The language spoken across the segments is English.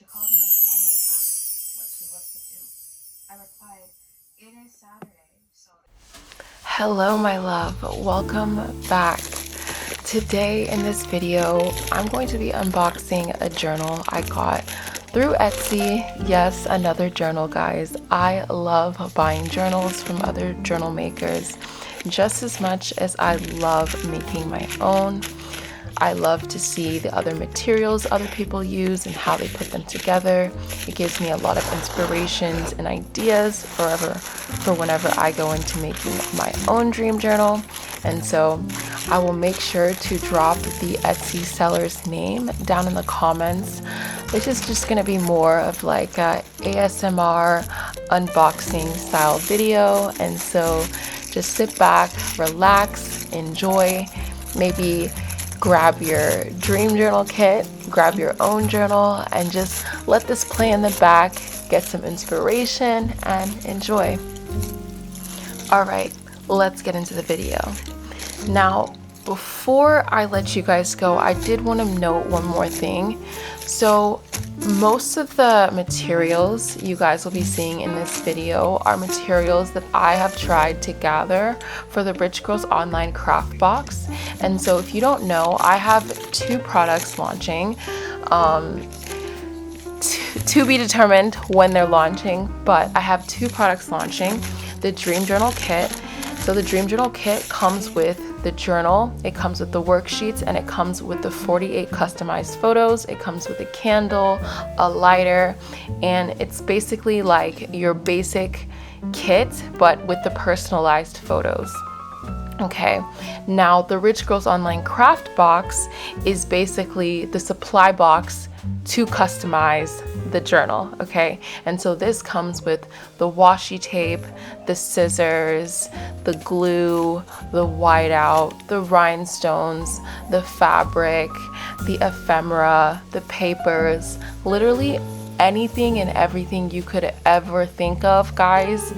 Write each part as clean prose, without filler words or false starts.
She called me on the phone and asked what she was to do. I replied, it is Saturday, so... Hello, my love. Welcome back. Today in this video, I'm going to be unboxing a journal I got through Etsy. Yes, another journal, guys. I love buying journals from other journal makers just as much as I love making my own. I love to see the other materials other people use and how they put them together. It gives me a lot of inspirations and ideas for whenever I go into making my own dream journal. And so I will make sure to drop the Etsy seller's name down in the comments. This is just going to be more of like a ASMR unboxing style video. And so just sit back, relax, enjoy, maybe grab your dream journal kit, grab your own journal, and just let this play in the back, get some inspiration, and enjoy. All right, let's get into the video. Now, before I let you guys go, I did want to note one more thing. So most of the materials you guys will be seeing in this video are materials that I have tried to gather for the Rich Girls Online Craft Box. And so if you don't know, I have two products launching, to be determined when they're launching, but I have two products launching. The Dream Journal Kit. So the Dream Journal Kit comes with the journal, it comes with the worksheets, and it comes with the 48 customized photos. It comes with a candle, a lighter, and it's basically like your basic kit, but with the personalized photos. Okay, now the Rich Girls Online Craft Box is basically the supply box to customize the journal. Okay, and so this comes with the washi tape, the scissors, the glue, the whiteout, the rhinestones, the fabric, the ephemera, the papers, literally anything and everything you could ever think of, guys,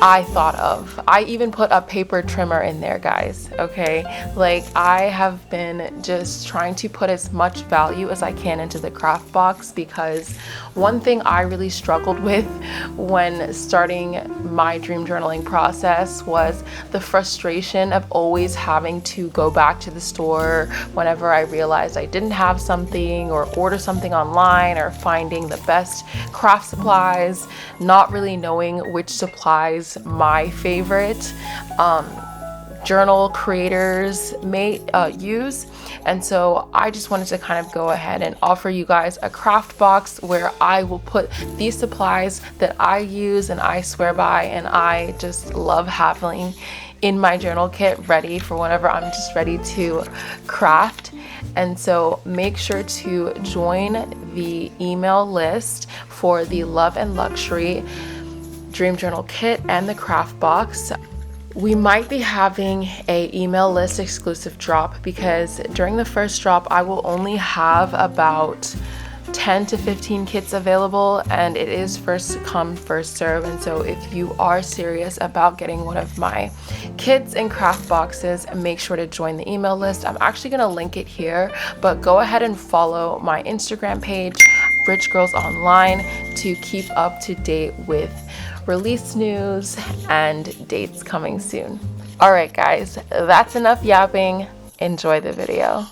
I thought of. I even put a paper trimmer in there, guys, okay? Like, I have been just trying to put as much value as I can into the craft box, because one thing I really struggled with when starting my dream journaling process was the frustration of always having to go back to the store whenever I realized I didn't have something, or order something online, or finding the best craft supplies, not really knowing which supplies my favorite journal creators may use. And so I just wanted to kind of go ahead and offer you guys a craft box where I will put these supplies that I use and I swear by and I just love having in my journal kit, ready for whenever I'm just ready to craft. And so make sure to join the email list for the Love and Luxury Dream Journal Kit and the craft box. We might be having a email list exclusive drop, because during the first drop I will only have about 10 to 15 kits available, and it is first come first serve. And so if you are serious about getting one of my kits and craft boxes, make sure to join the email list. I'm actually going to link it here, but go ahead and follow my Instagram page, Rich Girls Online, to keep up to date with release news and dates coming soon. All right, guys, that's enough yapping. Enjoy the video.